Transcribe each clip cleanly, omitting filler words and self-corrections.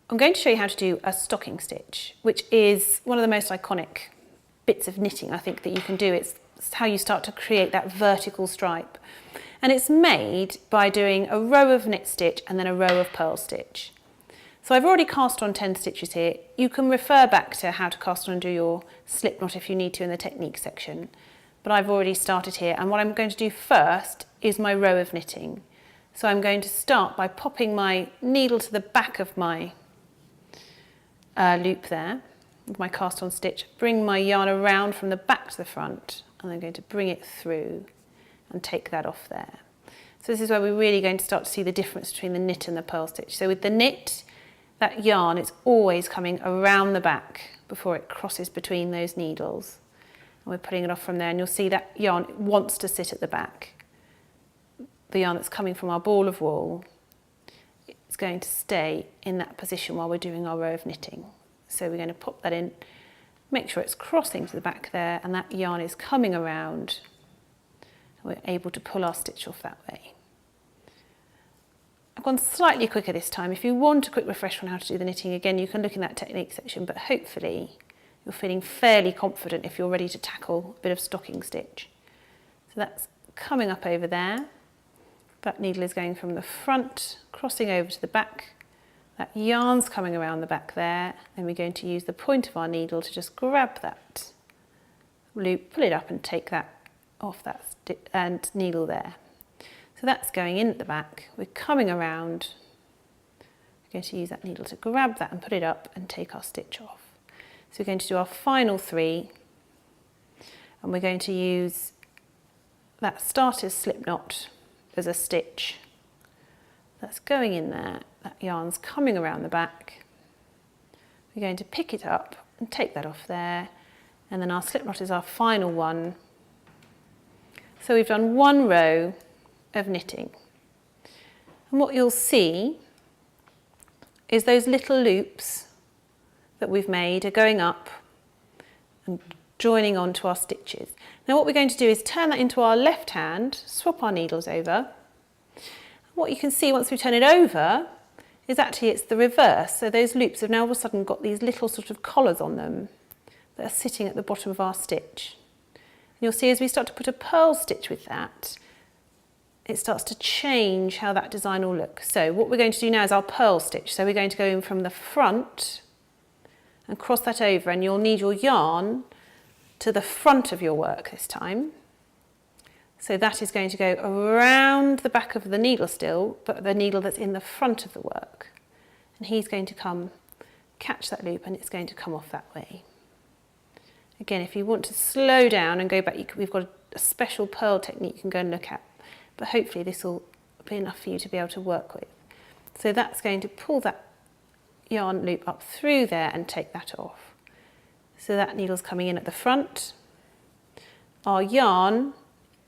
I'm going to show you how to do a stocking stitch, which is one of the most iconic bits of knitting I think that you can do. It's how you start to create that vertical stripe. And it's made by doing a row of knit stitch and then a row of purl stitch. So I've already cast on 10 stitches here. You can refer back to how to cast on and do your slip knot if you need to in the technique section. But I've already started here, and what I'm going to do first is my row of knitting. So I'm going to start by popping my needle to the back of my loop there, with my cast on stitch, bring my yarn around from the back to the front, and I'm going to bring it through and take that off there. So this is where we're really going to start to see the difference between the knit and the purl stitch. So with the knit, that yarn is always coming around the back before it crosses between those needles. And we're putting it off from there, and you'll see that yarn wants to sit at the back. The yarn that's coming from our ball of wool is going to stay in that position while we're doing our row of knitting. So we're going to pop that in, make sure it's crossing to the back there, and that yarn is coming around, and we're able to pull our stitch off that way. I've gone slightly quicker this time. If you want a quick refresh on how to do the knitting, again, you can look in that technique section, but hopefully you're feeling fairly confident if you're ready to tackle a bit of stocking stitch. So that's coming up over there. That needle is going from the front, crossing over to the back. That yarn's coming around the back there. Then we're going to use the point of our needle to just grab that loop, pull it up and take that off that and needle there. So that's going in at the back. We're coming around. We're going to use that needle to grab that and put it up and take our stitch off. So we're going to do our final 3, and we're going to use that starter's slip knot as a stitch. That's going in there, that yarn's coming around the back. We're going to pick it up and take that off there, and then our slip knot is our final one. So we've done 1 row of knitting. And what you'll see is those little loops that we've made are going up and joining onto our stitches. Now what we're going to do is turn that into our left hand, swap our needles over. What you can see once we turn it over is actually it's the reverse. So those loops have now all of a sudden got these little sort of collars on them that are sitting at the bottom of our stitch. And you'll see as we start to put a purl stitch with that, it starts to change how that design will look. So what we're going to do now is our purl stitch. So we're going to go in from the front and cross that over, and you'll need your yarn to the front of your work this time. So that is going to go around the back of the needle still, but the needle that's in the front of the work. And he's going to come catch that loop, and it's going to come off that way. Again, if you want to slow down and go back, we've got a special purl technique you can go and look at, but hopefully this will be enough for you to be able to work with. So that's going to pull that yarn loop up through there and take that off. So that needle's coming in at the front. Our yarn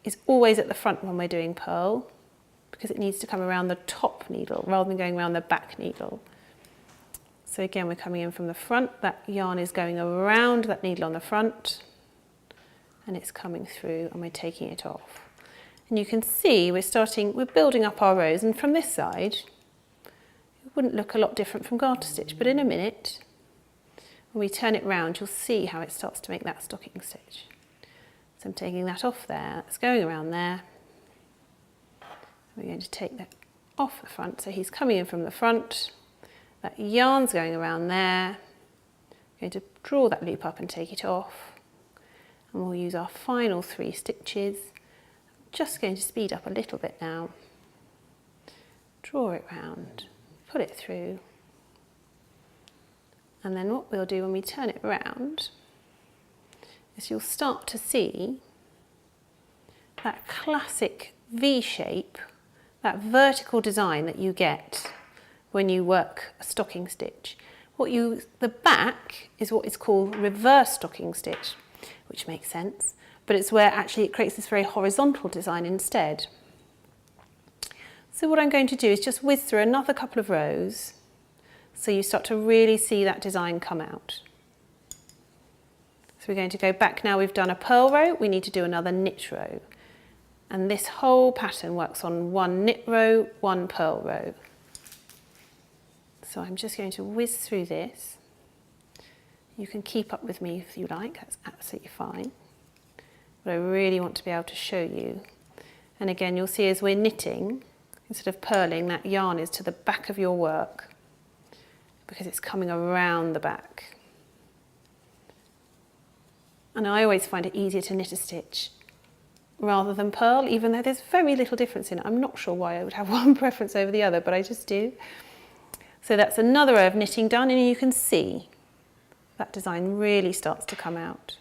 is always at the front when we're doing purl, because it needs to come around the top needle rather than going around the back needle. So again, we're coming in from the front, that yarn is going around that needle on the front, and it's coming through, and we're taking it off. And you can see we're building up our rows, and from this side, it wouldn't look a lot different from garter stitch, but in a minute, when we turn it round, you'll see how it starts to make that stocking stitch. So I'm taking that off there, it's going around there. We're going to take that off the front, so he's coming in from the front, that yarn's going around there. I'm going to draw that loop up and take it off, and we'll use our final 3 stitches. Just going to speed up a little bit now. Draw it round, pull it through, and then what we'll do when we turn it round is you'll start to see that classic V shape, that vertical design that you get when you work a stocking stitch. The back is what is called reverse stocking stitch, which makes sense, but it's where actually it creates this very horizontal design instead. So what I'm going to do is just whiz through another couple of rows so you start to really see that design come out. So we're going to go back now. We've done a purl row, we need to do another knit row. And this whole pattern works on 1 knit row, 1 purl row. So I'm just going to whiz through this. You can keep up with me if you like, that's absolutely fine. But I really want to be able to show you. And again, you'll see as we're knitting, instead of purling, that yarn is to the back of your work because it's coming around the back. And I always find it easier to knit a stitch rather than purl, even though there's very little difference in it. I'm not sure why I would have one preference over the other, but I just do. So that's another row of knitting done, and you can see that design really starts to come out.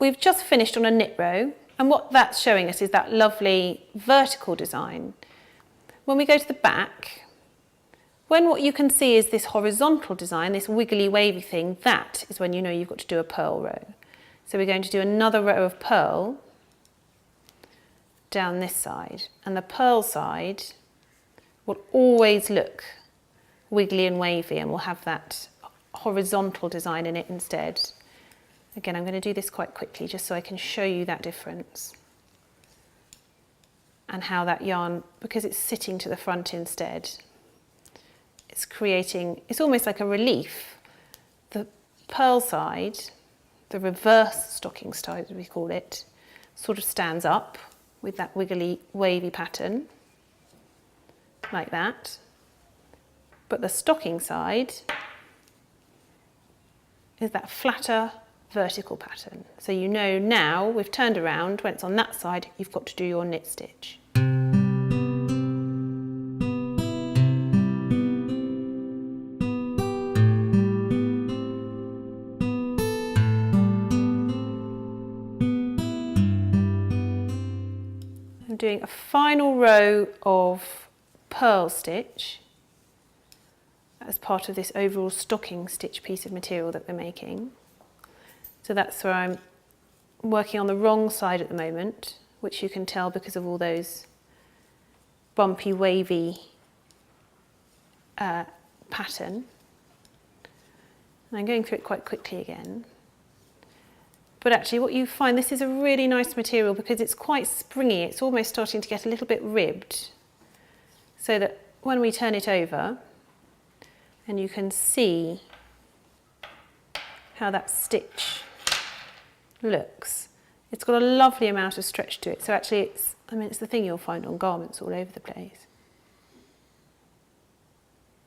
We've just finished on a knit row, and what that's showing us is that lovely vertical design. When we go to the back, when what you can see is this horizontal design, this wiggly wavy thing, that is when you know you've got to do a purl row. So we're going to do another row of purl down this side, and the purl side will always look wiggly and wavy, and we'll have that horizontal design in it instead. Again, I'm going to do this quite quickly just so I can show you that difference and how that yarn, because it's sitting to the front instead, it's creating, it's almost like a relief. The purl side, the reverse stocking side as we call it, sort of stands up with that wiggly wavy pattern like that, but the stocking side is that flatter vertical pattern. So you know now we've turned around, when it's on that side, you've got to do your knit stitch. I'm doing a final row of purl stitch as part of this overall stocking stitch piece of material that we're making. So that's where I'm working on the wrong side at the moment, which you can tell because of all those bumpy, wavy pattern. And I'm going through it quite quickly again. But actually what you find, this is a really nice material because it's quite springy. It's almost starting to get a little bit ribbed, so that when we turn it over, and you can see how that stitch looks. It's got a lovely amount of stretch to it. So actually it's the thing you'll find on garments all over the place.